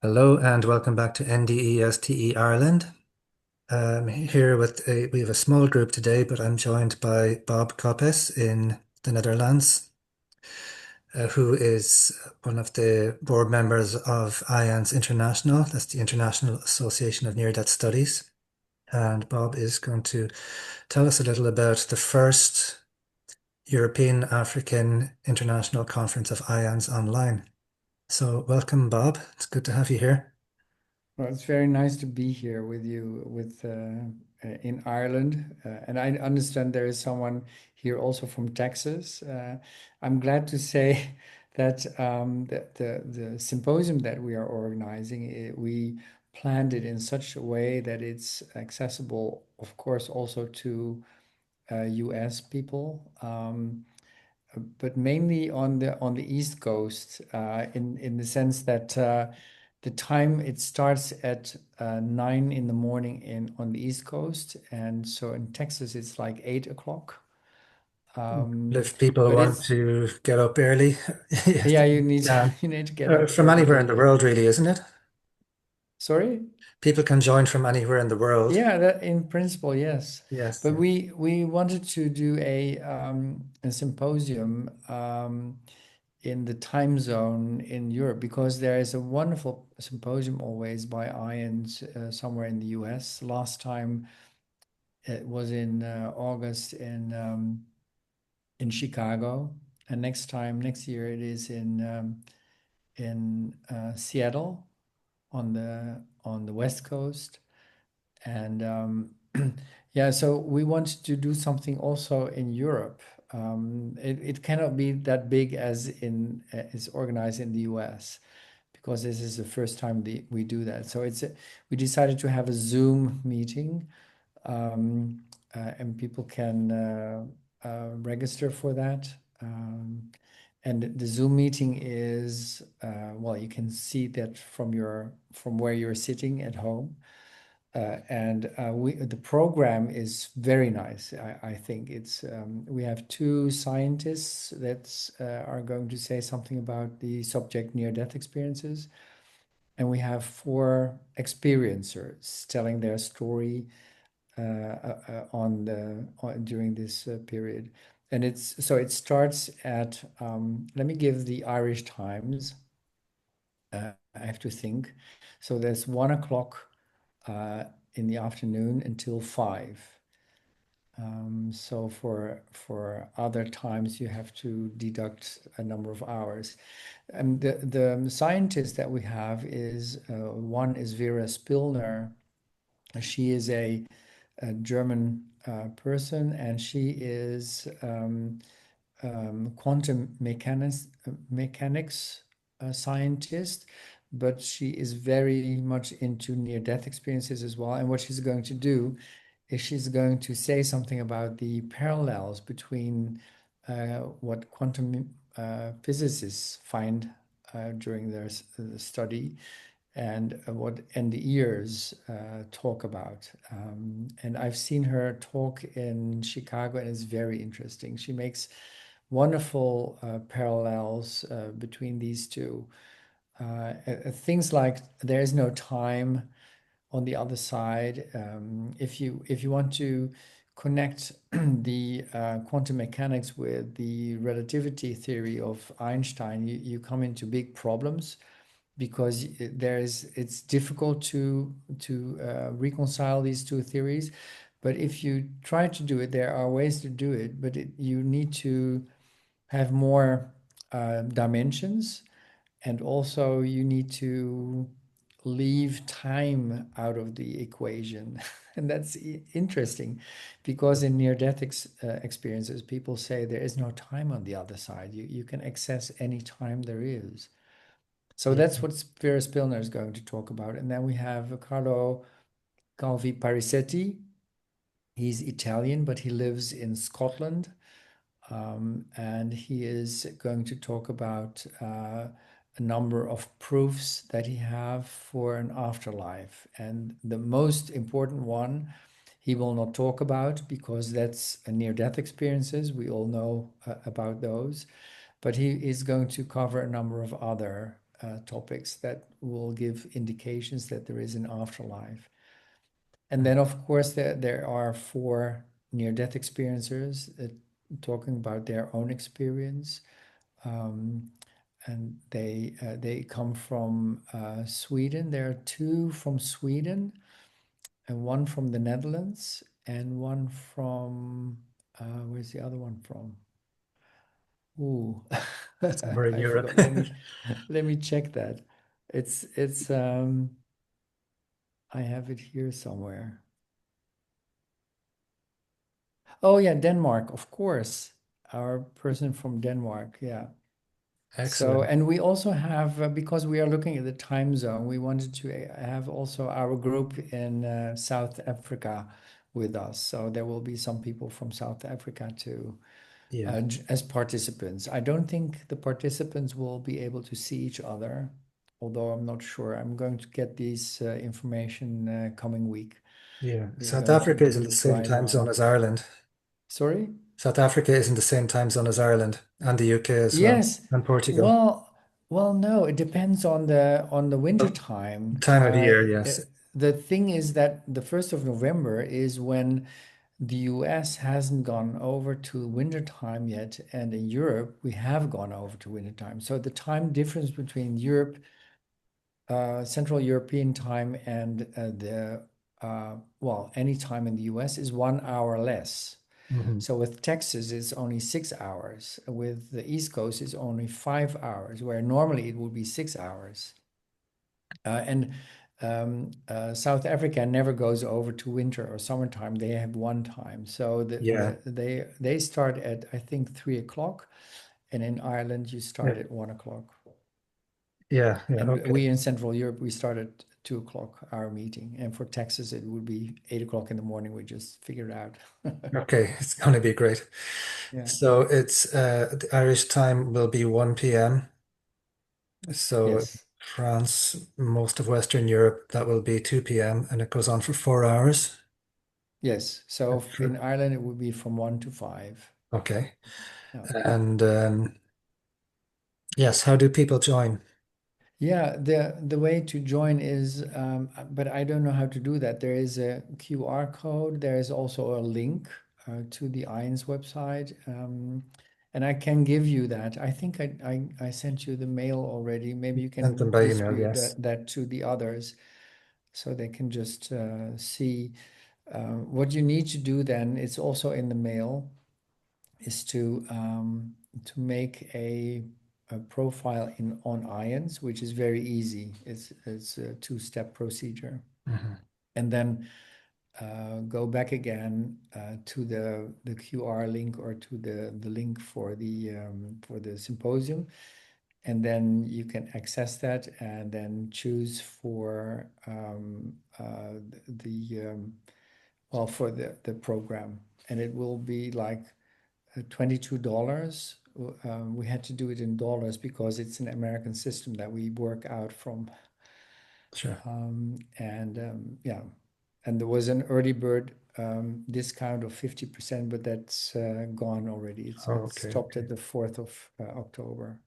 Hello and welcome back to NDESTE Ireland. Here we have a small group today, but I'm joined by Bob Koppes in the Netherlands, who is one of the board members of IANDS International. That's the International Association of Near-Death Studies. And Bob is going to tell us a little about the first European African International Conference of IANDS online. So welcome, Bob. It's good to have you here. Well, it's very nice to be here with you in Ireland. And I understand there is someone here also from Texas. I'm glad to say that the symposium that we are organizing, we planned it in such a way that it's accessible, of course, also to US people. But mainly on the East Coast, in the sense that the time it starts at 9 in the morning in on the East Coast, and so in Texas it's like 8 o'clock. Um, If people but want it's to get up early, yeah, they you need can. you need to get up From early anywhere to in the the. world, really, isn't it? Sorry? People can join from anywhere in the world. Yeah, that in principle, yes. Yes, But yeah. we wanted to do a symposium in the time zone in Europe because there is a wonderful symposium always by IANDS somewhere in the US. Last time it was in August in Chicago, and next year it is in Seattle on the West Coast. And yeah, so we want to do something also in Europe. It cannot be that big as is organized in the US because this is the first time we do that. So we decided to have a Zoom meeting, and people can register for that. And the Zoom meeting is well, you can see that from where you're sitting at home. And the program is very nice. I think we have two scientists that are going to say something about the subject near-death experiences, and we have four experiencers telling their story during this period. And it starts at let me give the Irish Times. I have to think. So there's 1 o'clock uh, in the afternoon until 5. So for other times you have to deduct a number of hours. And the scientist that we have is one is Vera Spilner. She is a German person, and she is quantum mechanics scientist, but she is very much into near-death experiences as well. And what she's going to do is she's going to say something about the parallels between what quantum physicists find during their study and what NDEers talk about. And I've seen her talk in Chicago, and it's very interesting. She makes wonderful parallels between these two. Things like there is no time on the other side. If you want to connect the quantum mechanics with the relativity theory of Einstein, you come into big problems because it's difficult to reconcile these two theories. But if you try to do it, there are ways to do it, but you need to have more dimensions, and also you need to leave time out of the equation. And that's interesting because in near-death experiences, people say there is no time on the other side. You can access any time there is. So Yeah. that's what Vera Spilner is going to talk about. And then we have Carlo Calvi Parisetti. He's Italian, but he lives in Scotland. And he is going to talk about a number of proofs that he have for an afterlife. And the most important one he will not talk about because that's a near-death experiences. We all know about those. But he is going to cover a number of other topics that will give indications that there is an afterlife. And then, of course, there are four near-death experiencers talking about their own experience. Um, and they come from Sweden. There are two from Sweden, and one from the Netherlands, and one from where's the other one from? Ooh, Somewhere in I Europe. forgot. Let me check that. It's I have it here somewhere. Oh yeah, Denmark, of course. Our person from Denmark, yeah. So, Excellent. and we also have, because we are looking at the time zone, we wanted to have also our group in South Africa with us. So there will be some people from South Africa too, Yeah. as participants. I don't think the participants will be able to see each other, although I'm not sure. I'm going to get these information coming week. Yeah. We are South going to Africa is in do the a same dry time zone run. as Ireland. Sorry? South Africa is in the same time zone as Ireland and the UK as well, Yes. and Portugal. Well, no, it depends on the winter Well, time. time of year, yes. The thing is that the 1st of November is when the US hasn't gone over to winter time yet, and in Europe we have gone over to winter time. So the time difference between Europe, Central European time, and any time in the US is 1 hour less. Hmm. So with Texas, it's only 6 hours. With the East Coast, it's only 5 hours, where normally it would be 6 hours. And South Africa never goes over to winter or summertime. They have one time. So Yeah. they start at, I think, 3 o'clock, and in Ireland you Yeah. start at 1 o'clock. Yeah. Yeah. And Okay. we in Central Europe we start at 2 o'clock our meeting. And for Texas it would be 8 o'clock in the morning. We just figured out. Okay. It's going to be great. Yeah. So it's the Irish time will be 1 p.m. So Yes. France, most of Western Europe, that will be 2 p.m. and it goes on for 4 hours. Yes. So in For- Ireland, it would be from 1 to 5. Okay. Yeah. And yes, how do people join? Yeah. The way to join is, but I don't know how to do that. There is a QR code. There is also a link to the IANDS website. And I can give you that. I think I sent you the mail already. Maybe you Send them can by email, distribute yes. that to the others so they can just see what you need to do then. It's also in the mail. Is to make a profile in on IANDS, which is very easy. It's a two-step procedure, Hmm. and then go back again to the QR link or to the link for the symposium, and then you can access that and then choose for for the program, and it will be like $22. We had to do it in dollars because it's an American system that we work out from. Sure. Yeah, and there was an early bird discount of 50%, but that's gone already. Oh, It's okay. stopped at the 4th of October.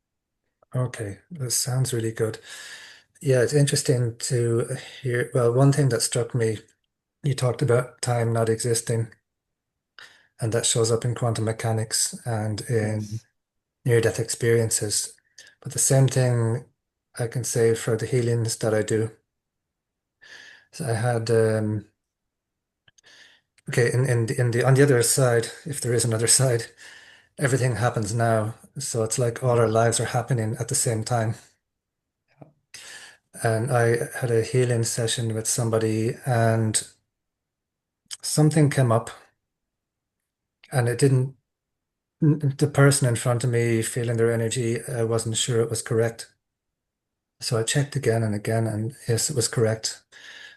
Okay. That sounds really good. Yeah, it's interesting to hear. Well, one thing that struck me, you talked about time not existing, and that shows up in quantum mechanics and in Yes. near-death experiences. But the same thing I can say for the healings that I do. So I had okay, in the on the other side, if there is another side, everything happens now. So it's like all our lives are happening at the same time. And I had a healing session with somebody, and something came up, and it didn't. The person in front of me feeling their energy, I wasn't sure it was correct. So I checked again and again, and yes, it was correct.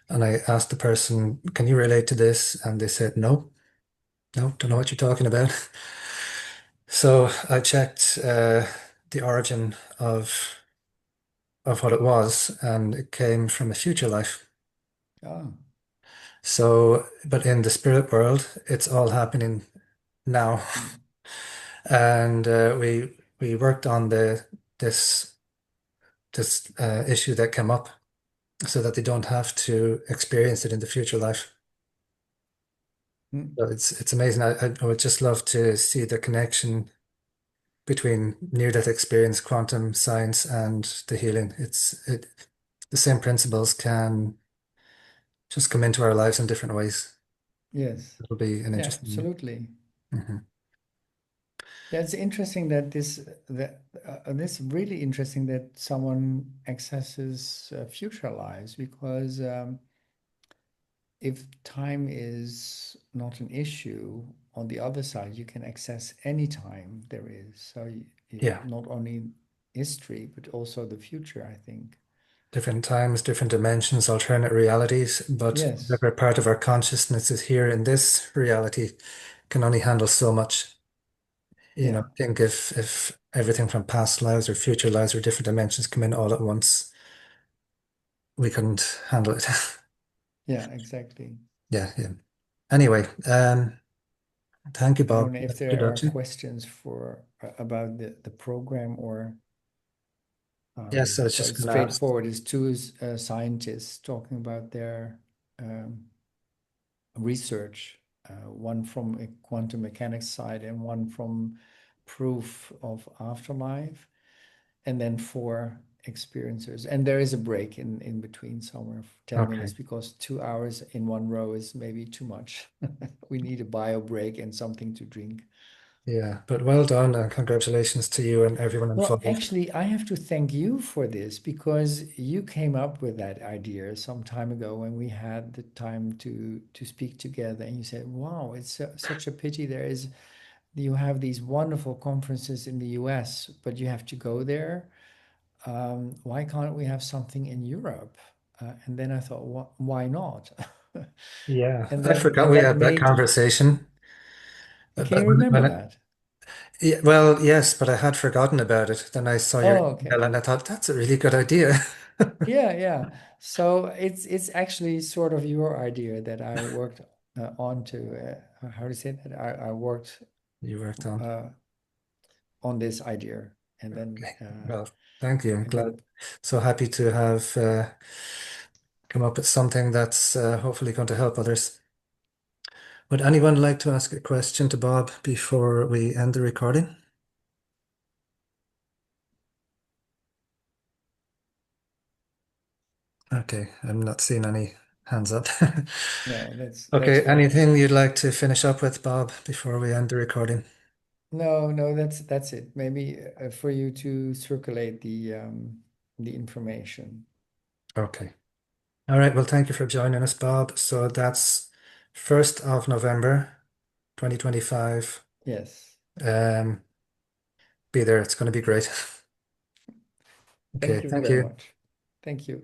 And I asked the person, "Can you relate to this?" And they said, "No, no, don't know what you're talking about." So I checked the origin of what it was, and it came from a future life. Oh, So, but in the spirit world, it's all happening now. mm, And we worked on the this this issue that came up so that they don't have to experience it in the future life. Mm. So it's amazing. I would just love to see the connection between near-death experience, quantum science, and the healing. The same principles can just come into our lives in different ways. Yes. It'll be an Yeah, interesting. absolutely. Mhm. Yeah, it's interesting that this really interesting that someone accesses future lives because if time is not an issue, on the other side, you can access any time there is. So Yeah, not only history, but also the future, I think. different times, different dimensions, alternate realities, but Yes. whatever part of our consciousness is here in this reality can only handle so much. Yeah. I think if everything from past lives or future lives or different dimensions come in all at once, we couldn't handle it. Yeah, exactly. Yeah, yeah. Anyway, thank you, I Bob, don't know for if that there are introduction. questions for about the program or Yes, I was so just it's going to ask. straightforward. It's two scientists talking about their um, research, one from a quantum mechanics side and one from proof of afterlife, and then four experiencers. And there is a break in between somewhere, 10 Okay. minutes, because 2 hours in one row is maybe too much. We need a bio break and something to drink. Yeah, but well done and congratulations to you and everyone Well, involved. actually, I have to thank you for this because you came up with that idea some time ago when we had the time to speak together, and you said, "Wow, it's such a pity you have these wonderful conferences in the US, but you have to go there. Why can't we have something in Europe?" And then I thought, why not?" Yeah, And I then forgot and we that had that made, conversation. can But you remember when that? yeah, well, yes, but I had forgotten about it. Then I saw your Oh, email okay. and I thought that's a really good idea. Yeah, yeah. So it's actually sort of your idea that I worked on to how do you say that? I worked You worked on. uh, on this idea, and then Okay. Well, thank you. I'm and glad. then So happy to have come up with something that's hopefully going to help others. Would anyone like to ask a question to Bob before we end the recording? Okay, I'm not seeing any hands up. no, that's Okay, fine. anything you'd like to finish up with, Bob, before we end the recording? No, no, that's it. Maybe for you to circulate the information. Okay. All right, well, thank you for joining us, Bob. So that's 1st of November, 2025. Yes. Um, be there. It's going to be great. Okay, Thank you thank very you. much. Thank you.